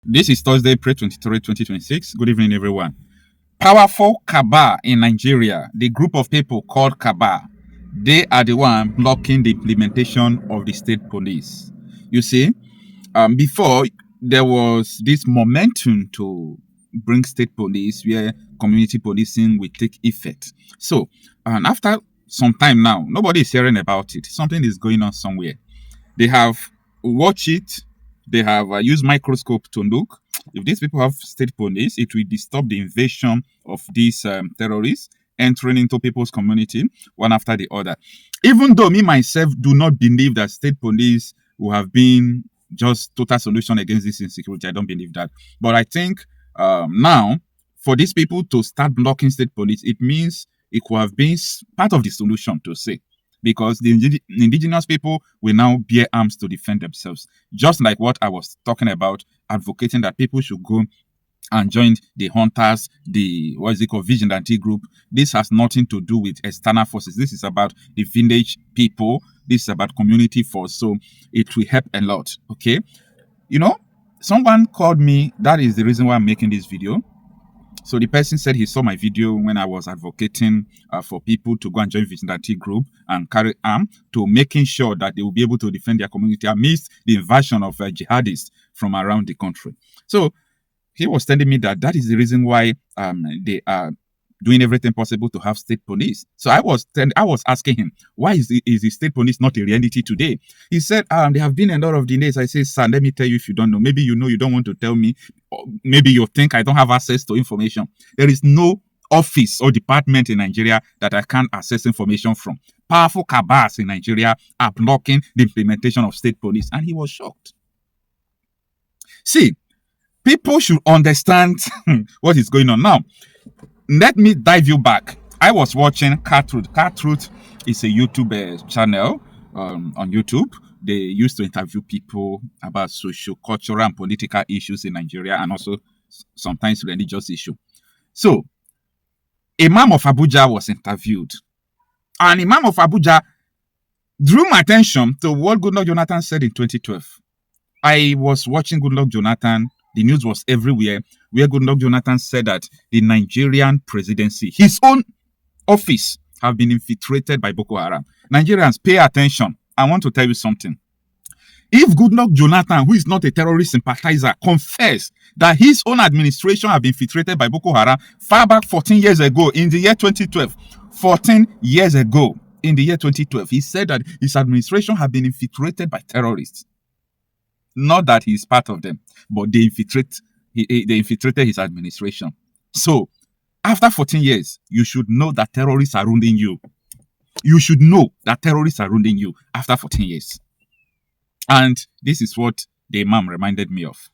This is Thursday, April 23, 2026. Good evening, everyone. Powerful cabal in Nigeria, the group of people called cabal, they are the one blocking the implementation of the state police. You see, before there was this momentum to bring state police where community policing will take effect. So, and after some time now, nobody is hearing about it. Something is going on somewhere. They have watched it. They have used microscope to look. If these people have state police, it will disturb the invasion of these terrorists entering into people's community one after the other. Even though me myself do not believe that state police will have been just total solution against this insecurity, I don't believe that. But I think now for these people to start blocking state police, it means it could have been part of the solution to say. Because the indigenous people will now bear arms to defend themselves. Just like what I was talking about, advocating that people should go and join the hunters, the vigilante group. This has nothing to do with external forces. This is about the village people. This is about community force. So it will help a lot. Okay. You know, someone called me. That is the reason why I'm making this video. So the person said he saw my video when I was advocating for people to go and join vigilante group and carry arms to making sure that they will be able to defend their community amidst the invasion of jihadists from around the country. So he was telling me that is the reason why they are doing everything possible to have state police. So I was asking him, why is the state police not a reality today? He said, there have been a lot of delays. I say, son, let me tell you if you don't know. Maybe you know, you don't want to tell me. Or maybe you think I don't have access to information. There is no office or department in Nigeria that I can't access information from. Powerful cabals in Nigeria are blocking the implementation of state police. And he was shocked. See, people should understand what is going on now. Let me dive you back. I was watching Cartruth. Cartruth is a YouTube channel on YouTube. They used to interview people about social, cultural, and political issues in Nigeria, and also sometimes religious issues. So, Imam of Abuja was interviewed. And Imam of Abuja drew my attention to what Goodluck Jonathan said in 2012. I was watching Goodluck Jonathan. The news was everywhere, where Goodluck Jonathan said that the Nigerian presidency, his own office, have been infiltrated by Bøkoharam. Nigerians, pay attention. I want to tell you something. If Goodluck Jonathan, who is not a terrorist sympathizer, confess that his own administration have been infiltrated by Bøkoharam far back 14 years ago in the year 2012, 14 years ago in the year 2012, he said that his administration have been infiltrated by terrorists. Not that he is part of them, but they infiltrated his administration. So, after 14 years, you should know that terrorists are ruining you. You should know that terrorists are ruining you after 14 years. And this is what the Imam reminded me of.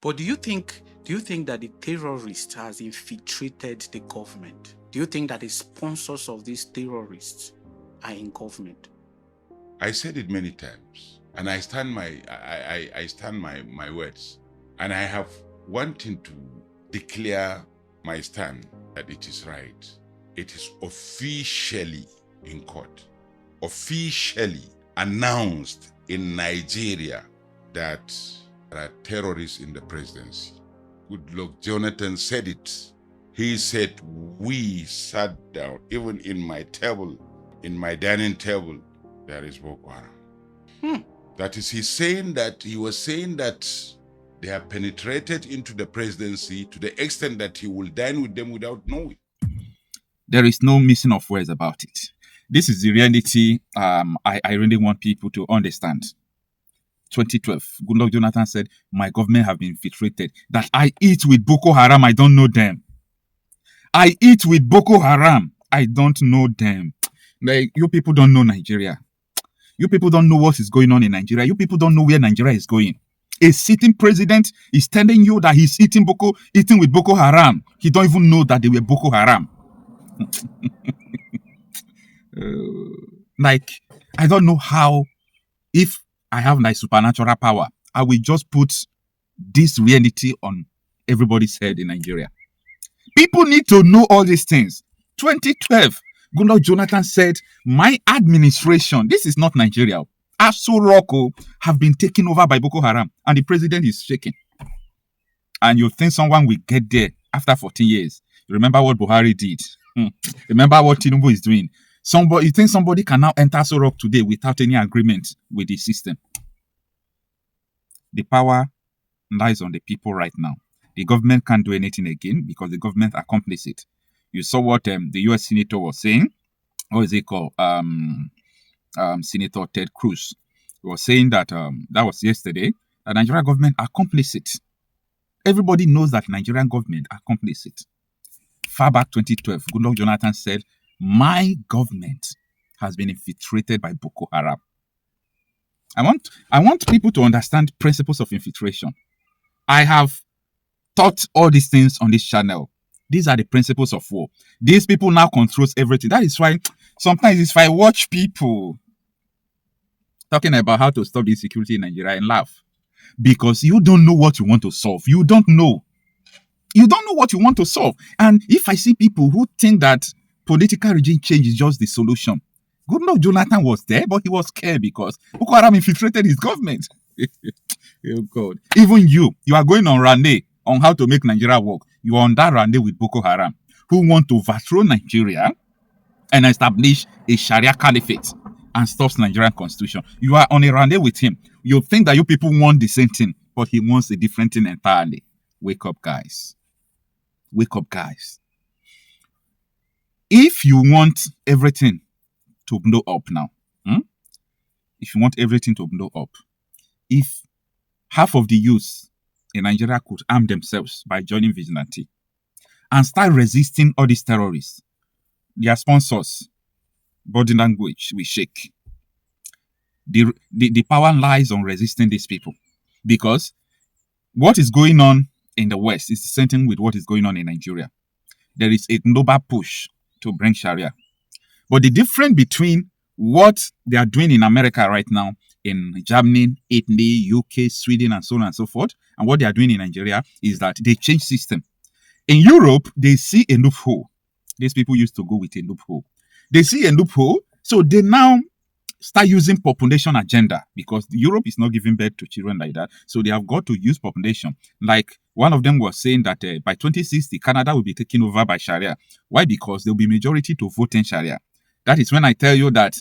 But do you think that the terrorist has infiltrated the government? Do you think that the sponsors of these terrorists are in government? I said it many times. And I stand my words. And I have wanted to declare my stand that it is right. It is officially in court, officially announced in Nigeria that there are terrorists in the presidency. Goodluck Jonathan said it. He said, we sat down, even in my table, in my dining table, there is Bøkoharam. That is, he was saying that they have penetrated into the presidency to the extent that he will dine with them without knowing. There is no missing of words about it. This is the reality I really want people to understand. 2012, Goodluck Jonathan said, my government have been infiltrated. That I eat with Bøkoharam, I don't know them. I eat with Bøkoharam, I don't know them. Like, you people don't know Nigeria. You people don't know what is going on in Nigeria. You people don't know where Nigeria is going. A sitting president is telling you that he's eating with Bøkoharam. He don't even know that they were Bøkoharam. Like, I don't know how, if I have my supernatural power, I will just put this reality on everybody's head in Nigeria. People need to know all these things. 2012, Goodluck Jonathan said, my administration, this is not Nigeria, Aso Rock have been taken over by Bøkoharam, and the president is shaking. and you think someone will get there after 14 years. Remember what Buhari did. Remember what Tinubu is doing. You think somebody can now enter Sorok today without any agreement with the system? The power lies on the people right now. The government can't do anything again because the government are complicit. You saw what the U.S. senator was saying. What is it called? Senator Ted Cruz was saying that that was yesterday, that Nigerian government are complicit. Everybody knows that Nigerian government are complicit. Far back 2012, Goodluck Jonathan said, my government has been infiltrated by Bøkoharam. I want people to understand principles of infiltration. I have taught all these things on this channel. These are the principles of war. These people now controls everything. That is why sometimes if I watch people talking about how to stop the insecurity in Nigeria, and laugh. Because you don't know what you want to solve. You don't know. You don't know what you want to solve. And if I see people who think that political regime change is just the solution, Goodluck Jonathan was there, but he was scared because Boko Haram infiltrated his government. Oh God. Even you are going on Rande on how to make Nigeria work. You are on that Rande with Boko Haram, who want to overthrow Nigeria and establish a Sharia caliphate and stops Nigerian constitution. You are on a Rande with him. You think that you people want the same thing, but he wants a different thing entirely. Wake up, guys. Wake up, guys. If you want everything to blow up now, if you want everything to blow up, if half of the youth in Nigeria could arm themselves by joining vigilante and start resisting all these terrorists, their sponsors, body language will shake. The power lies on resisting these people, because what is going on in the West is the same thing with what is going on in Nigeria. There is a global push to bring Sharia. But the difference between what they are doing in America right now, in Germany, Italy, UK, Sweden, and so on and so forth, and what they are doing in Nigeria is that they change system. In Europe, they see a loophole. These people used to go with a loophole. They see a loophole, so they now start using population agenda, because Europe is not giving birth to children like that. So they have got to use population. Like one of them was saying that by 2060, Canada will be taken over by Sharia. Why? Because there will be majority to vote in Sharia. That is when I tell you that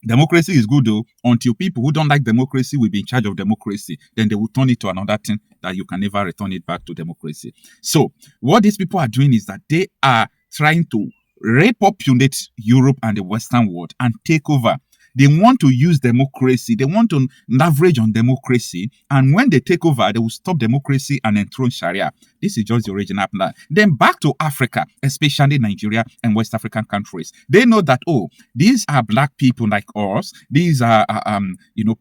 democracy is good, though, until people who don't like democracy will be in charge of democracy. Then they will turn it to another thing that you can never return it back to democracy. So what these people are doing is that they are trying to repopulate Europe and the Western world and take over. They want to use democracy. They want to leverage on democracy. And when they take over, they will stop democracy and enthrone Sharia. This is just the original plan. Then back to Africa, especially Nigeria and West African countries. They know that, oh, these are black people like us. These are,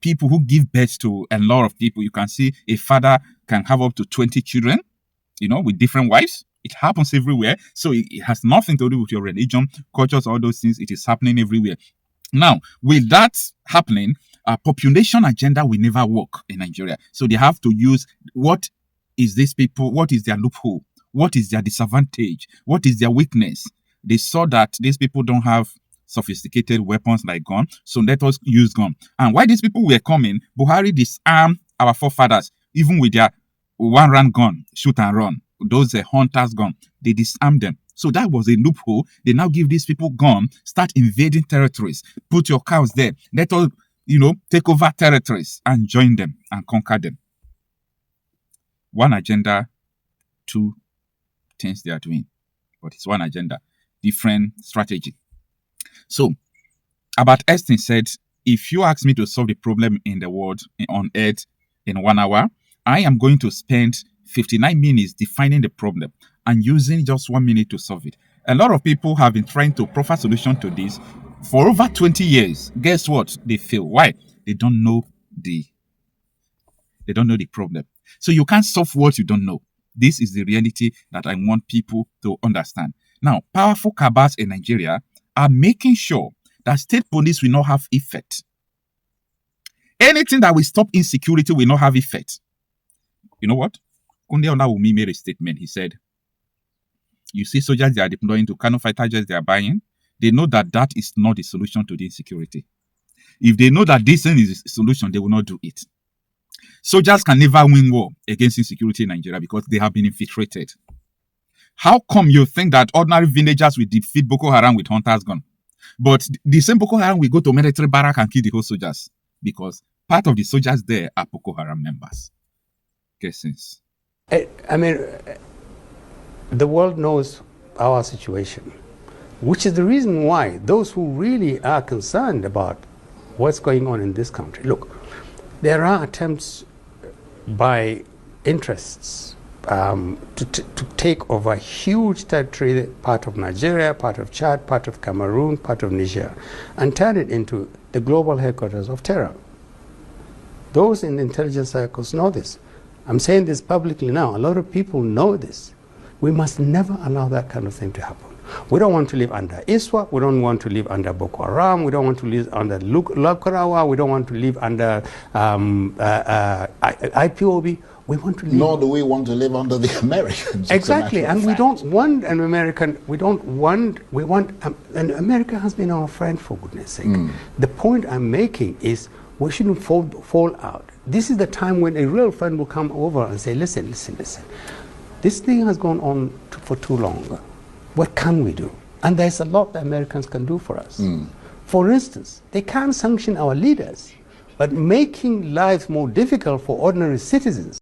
people who give birth to a lot of people. You can see a father can have up to 20 children, with different wives. It happens everywhere. So it has nothing to do with your religion, cultures, all those things. It is happening everywhere. Now, with that happening, population agenda will never work in Nigeria. So they have to use what is their loophole? What is their disadvantage? What is their weakness? They saw that these people don't have sophisticated weapons like gun, so let us use gun. And while these people were coming, Buhari disarmed our forefathers, even with their one-round gun, shoot and run. Those hunters' gun, they disarmed them. So that was a loophole. They now give these people gun, start invading territories, put your cows there. Let us, take over territories and join them and conquer them. One agenda, two things they are doing. But it's one agenda, different strategy. So, Albert Einstein said, if you ask me to solve the problem in the world, on Earth, in 1 hour, I am going to spend 59 minutes defining the problem and using just 1 minute to solve it. A lot of people have been trying to proffer solution to this for over 20 years. Guess what? They fail. Why? They don't know the problem. So you can't solve what you don't know. This is the reality that I want people to understand. Now, powerful cabals in Nigeria are making sure that state police will not have effect. Anything that will stop insecurity will not have effect. You know what? Kunde Olawumi made a statement. He said, you see soldiers they are deploying to Kano fighter jets they are buying, they know that that is not the solution to the insecurity. If they know that this thing is the solution, they will not do it. Soldiers can never win war against insecurity in Nigeria because they have been infiltrated. How come you think that ordinary villagers will defeat Boko Haram with hunters' gun? But the same Boko Haram will go to military barrack and kill the whole soldiers because part of the soldiers there are Boko Haram members. Get sense? I mean, the world knows our situation, which is the reason why those who really are concerned about what's going on in this country, look, there are attempts by interests to take over huge territory, part of Nigeria, part of Chad, part of Cameroon, part of Niger, and turn it into the global headquarters of terror. Those in intelligence circles know this. I'm saying this publicly now. A lot of people know this. We must never allow that kind of thing to happen. We don't want to live under ISWAP. We don't want to live under Bøkoharam. We don't want to live under Lokarawa. We don't want to live under IPOB. We want to live. Nor do we want to live under the Americans. Exactly, and we don't want an American. We want. And America has been our friend, for goodness sake. The point I'm making is we shouldn't fall out. This is the time when a real friend will come over and say, listen. This thing has gone on for too long. What can we do? And there's a lot the Americans can do for us. For instance, they can't sanction our leaders, but making lives more difficult for ordinary citizens